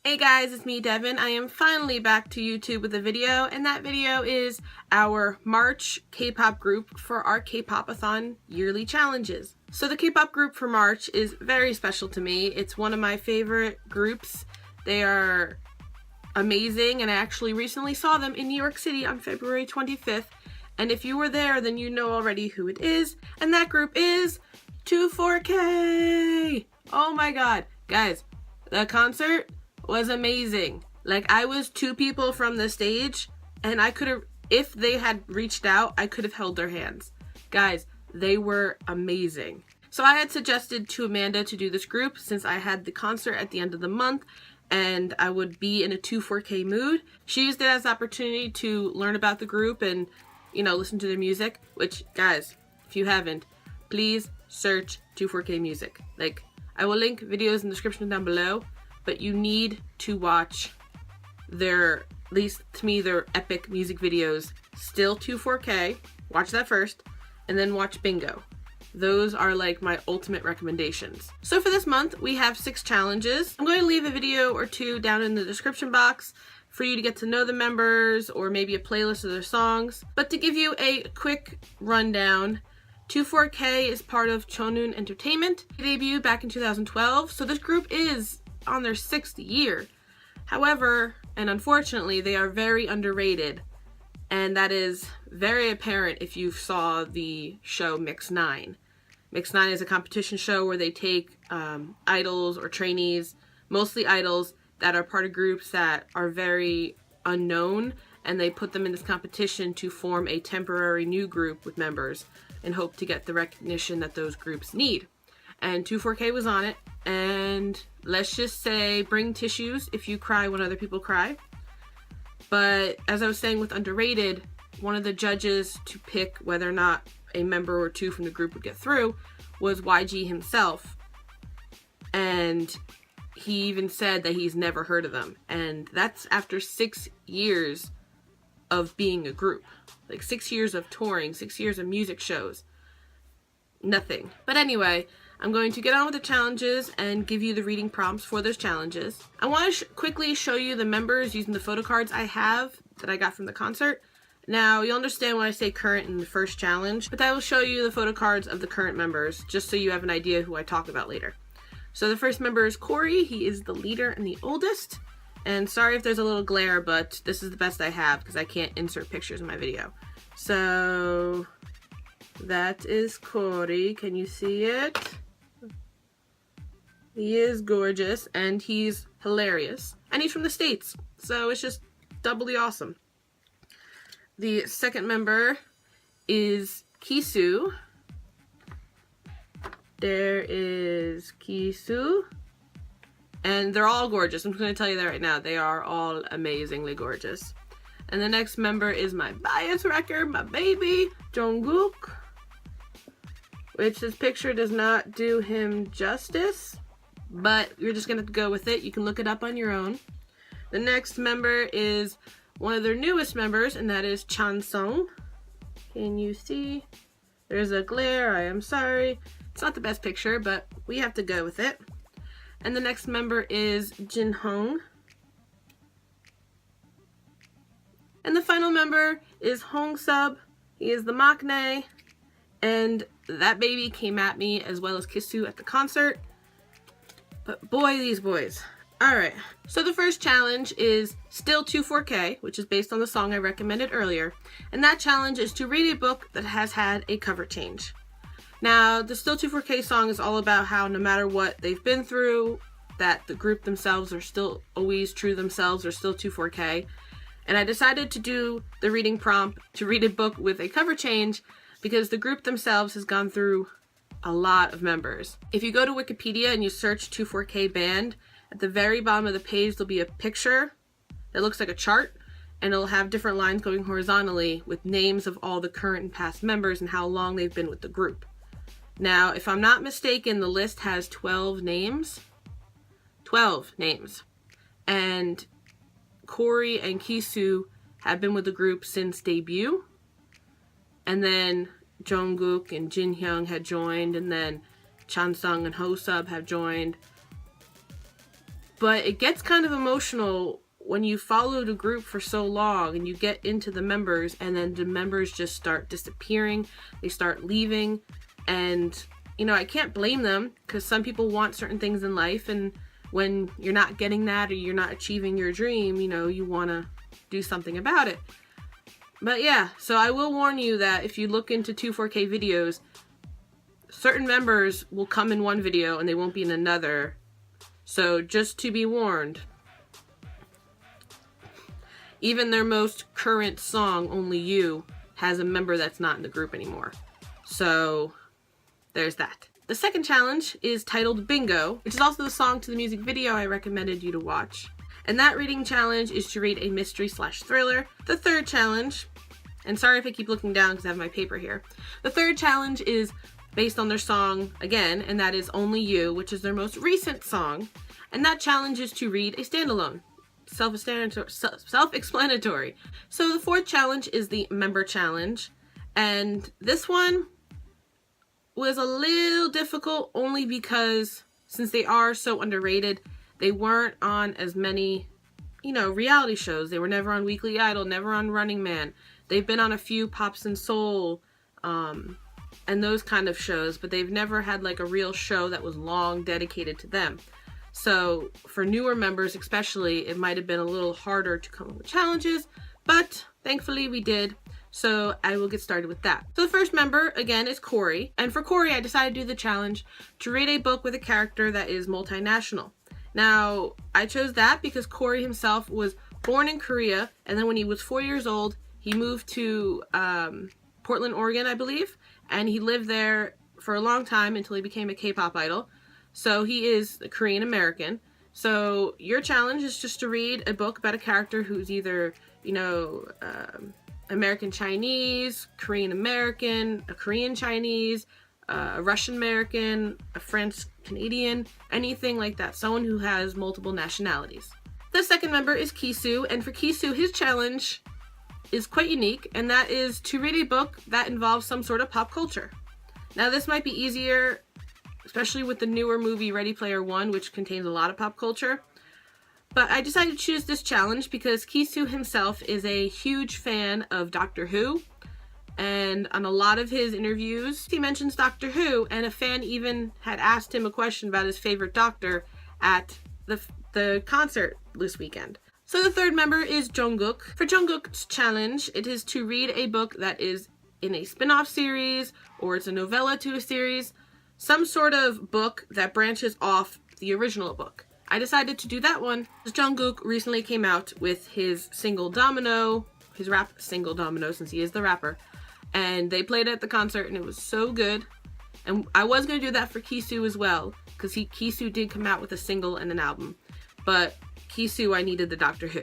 Hey guys, it's me Devin. I am finally back to YouTube with a video, and that video is our March K-pop group for our Kpopathon yearly challenges. So the K-pop group for March is very special to me. It's one of my favorite groups. They are amazing, and I actually recently saw them in New York City on February 25th. And if you were there, then you know already who it is, and that group is 24K! Oh my god. Guys, the concert was amazing. Like, I was 2 people from the stage, and I could have, if they had reached out, I could have held their hands. Guys, they were amazing. So I had suggested to Amanda to do this group since I had the concert at the end of the month and I would be in a 24K mood. She used it as an opportunity to learn about the group and, you know, listen to their music, which, guys, if you haven't, please search 24K music. Like, I will link videos in the description down below, but you need to watch their, at least to me, their epic music videos. Still 24K, watch that first, and then watch Bingo. Those are like my ultimate recommendations. So for this month, we have 6 challenges. I'm going to leave a video or 2 down in the description box for you to get to know the members, or maybe a playlist of their songs. But to give you a quick rundown, 24K is part of Chonun Entertainment. They debuted back in 2012, so this group is on their 6th year. However, and unfortunately, they are very underrated, and that is very apparent if you saw the show MIXNINE. MIXNINE is a competition show where they take idols or trainees, mostly idols, that are part of groups that are very unknown, and they put them in this competition to form a temporary new group with members and hope to get the recognition that those groups need. And 24K was on it, and let's just say bring tissues if you cry when other people cry. But as I was saying with underrated, one of the judges to pick whether or not a member or 2 from the group would get through was YG himself. And he even said that he's never heard of them. And that's after 6 years of being a group. Like 6 years of touring, 6 years of music shows. Nothing. But anyway, I'm going to get on with the challenges and give you the reading prompts for those challenges. I want to quickly show you the members using the photo cards I have that I got from the concert. Now, you'll understand when I say current in the first challenge, but I will show you the photo cards of the current members just so you have an idea who I talk about later. So the first member is Cory. He is the leader and the oldest. And sorry if there's a little glare, but this is the best I have because I can't insert pictures in my video. So that is Cory. Can you see it? He is gorgeous, and he's hilarious. And he's from the States, so it's just doubly awesome. The second member is Kisu. There is Kisu. And they're all gorgeous. I'm just going to tell you that right now. They are all amazingly gorgeous. And the next member is my bias wrecker, my baby, Jeonguk. Which this picture does not do him justice, but you're just gonna go with it. You can look it up on your own. The next member is one of their newest members, and that is Changsun. Can you see? There's a glare, I am sorry. It's not the best picture, but we have to go with it. And the next member is Jinhong. And the final member is Hongseob. He is the MIXNINE, and that baby came at me as well as Kisu at the concert. But boy, these boys. Alright, so the first challenge is still 24K, which is based on the song I recommended earlier. And that challenge is to read a book that has had a cover change. Now, the Still 24K song is all about how no matter what they've been through, that the group themselves are still always true to themselves, are still 24K. And I decided to do the reading prompt to read a book with a cover change because the group themselves has gone through a lot of members. If you go to Wikipedia and you search 24K band, at the very bottom of the page there'll be a picture that looks like a chart, and it'll have different lines going horizontally with names of all the current and past members and how long they've been with the group. Now, if I'm not mistaken, the list has 12 names. 12 names. And Cory and Kisu have been with the group since debut. And then Jeonguk and Jinhong had joined, and then Changsun and Hongseob have joined. But it gets kind of emotional when you follow the group for so long and you get into the members and then the members just start disappearing, they start leaving, and you know, I can't blame them because some people want certain things in life, and when you're not getting that or you're not achieving your dream, you know, you want to do something about it. But yeah, so I will warn you that if you look into 24K videos, certain members will come in one video and they won't be in another. So just to be warned, even their most current song, Only You, has a member that's not in the group anymore. So there's that. The second challenge is titled Bingo, which is also the song to the music video I recommended you to watch. And that reading challenge is to read a mystery/thriller. The third challenge, and sorry if I keep looking down because I have my paper here. The third challenge is based on their song again, and that is Only You, which is their most recent song. And that challenge is to read a standalone. Self-explanatory. So the fourth challenge is the member challenge. And this one was a little difficult only because since they are so underrated, they weren't on as many, you know, reality shows. They were never on Weekly Idol, never on Running Man. They've been on a few Pops and Soul, and those kind of shows, but they've never had like a real show that was long dedicated to them. So for newer members especially, it might have been a little harder to come up with challenges, but thankfully we did. So I will get started with that. So the first member, again, is Cory. And for Cory, I decided to do the challenge to read a book with a character that is multinational. Now, I chose that because Cory himself was born in Korea, and then when he was 4 years old, he moved to Portland, Oregon, I believe, and he lived there for a long time until he became a K-pop idol. So he is a Korean American. So your challenge is just to read a book about a character who's either, you know, American Chinese, Korean American, a Korean Chinese, a Russian American, a French Canadian, anything like that. Someone who has multiple nationalities. The second member is Kisu, and for Kisu, his challenge is quite unique, and that is to read a book that involves some sort of pop culture. Now this might be easier, especially with the newer movie Ready Player One, which contains a lot of pop culture. But I decided to choose this challenge because Kisu himself is a huge fan of Doctor Who, and on a lot of his interviews he mentions Doctor Who, and a fan even had asked him a question about his favorite doctor at the concert this weekend. So the third member is Jeonguk. For Jeonguk's challenge, it is to read a book that is in a spin-off series, or it's a novella to a series, some sort of book that branches off the original book. I decided to do that one because Jeonguk recently came out with his single Domino, his rap single Domino, since he is the rapper, and they played it at the concert and it was so good. And I was going to do that for Kisu as well, because Kisu did come out with a single and an album, but Kisu, I needed the Doctor Who.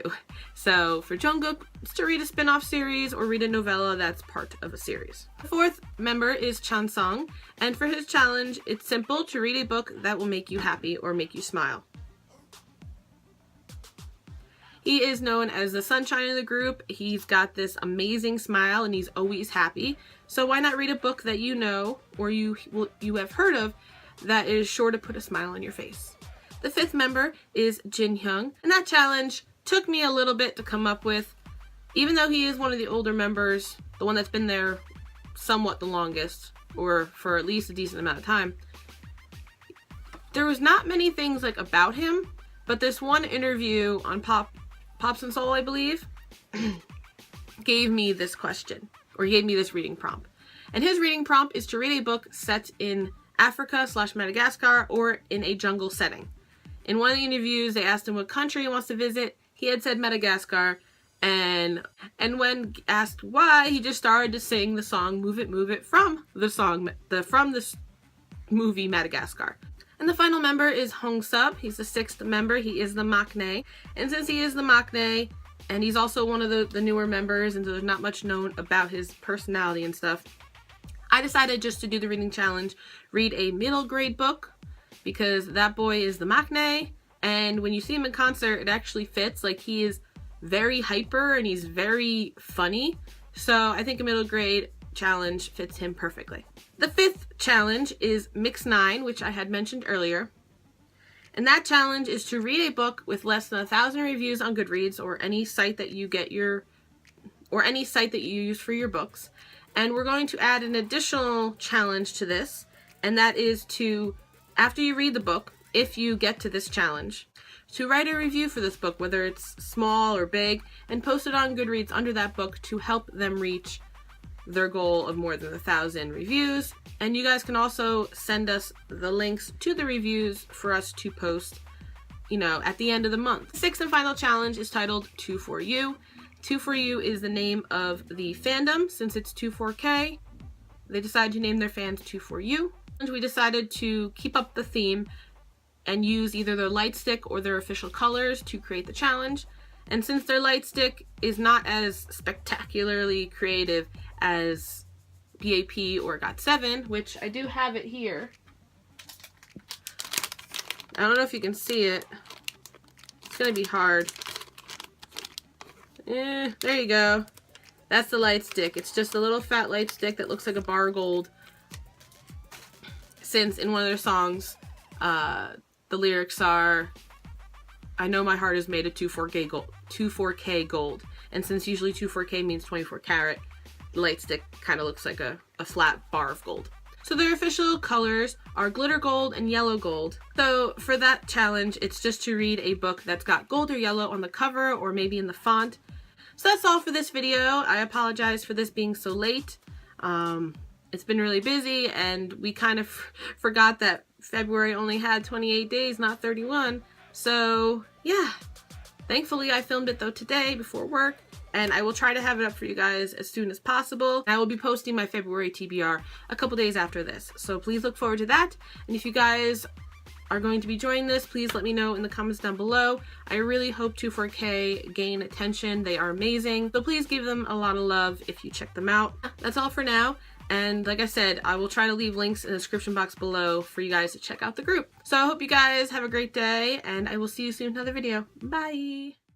So for Jeonguk, it's to read a spin-off series or read a novella that's part of a series. The fourth member is Changsun, and for his challenge, it's simple: to read a book that will make you happy or make you smile. He is known as the sunshine of the group. He's got this amazing smile and he's always happy. So why not read a book that you know or you have heard of that is sure to put a smile on your face. The fifth member is Jinhong, and that challenge took me a little bit to come up with. Even though he is one of the older members, the one that's been there somewhat the longest, or for at least a decent amount of time, there was not many things like about him, but this one interview on Pops and Soul, I believe, gave me this question, or gave me this reading prompt. And his reading prompt is to read a book set in Africa/Madagascar or in a jungle setting. In one of the interviews, they asked him what country he wants to visit. He had said Madagascar, and when asked why, he just started to sing the song "Move It, Move It" from the movie Madagascar. And the final member is Hongseob. He's the sixth member. He is the MIXNINE. And since he is the MIXNINE, and he's also one of the newer members, and so there's not much known about his personality and stuff, I decided just to do the reading challenge, read a middle grade book, because that boy is the MIXNINE, and when you see him in concert, it actually fits. Like, he is very hyper and he's very funny. So I think a middle grade challenge fits him perfectly. The fifth challenge is MIXNINE, which I had mentioned earlier. And that challenge is to read a book with less than 1,000 reviews on Goodreads or any site that you get any site that you use for your books. And we're going to add an additional challenge to this, and that is to, after you read the book, if you get to this challenge, to write a review for this book, whether it's small or big, and post it on Goodreads under that book to help them reach their goal of more than 1,000 reviews. And you guys can also send us the links to the reviews for us to post, at the end of the month. Sixth and final challenge is titled 2-4-U. 2-4-U is the name of the fandom. Since it's 2-4K, they decided to name their fans 2-4-U. And we decided to keep up the theme and use either their light stick or their official colors to create the challenge. And since their light stick is not as spectacularly creative as BAP or GOT7, which I do have it here. I don't know if you can see it. It's gonna be hard. There you go. That's the light stick. It's just a little fat light stick that looks like a bar of gold. Since in one of their songs, the lyrics are, I know my heart is made of 2-4K gold. And since usually 2-4K means 24 karat, the light stick kind of looks like a flat bar of gold. So their official colors are glitter gold and yellow gold. So for that challenge, it's just to read a book that's got gold or yellow on the cover or maybe in the font. So that's all for this video. I apologize for this being so late. It's been really busy, and we kind of forgot that February only had 28 days, not 31. So yeah, thankfully I filmed it though today before work, and I will try to have it up for you guys as soon as possible. I will be posting my February TBR a couple days after this, so please look forward to that. And if you guys are going to be joining this, please let me know in the comments down below. I really hope 2-4K gain attention. They are amazing, so please give them a lot of love if you check them out. That's all for now. And like I said, I will try to leave links in the description box below for you guys to check out the group. So I hope you guys have a great day, and I will see you soon in another video. Bye!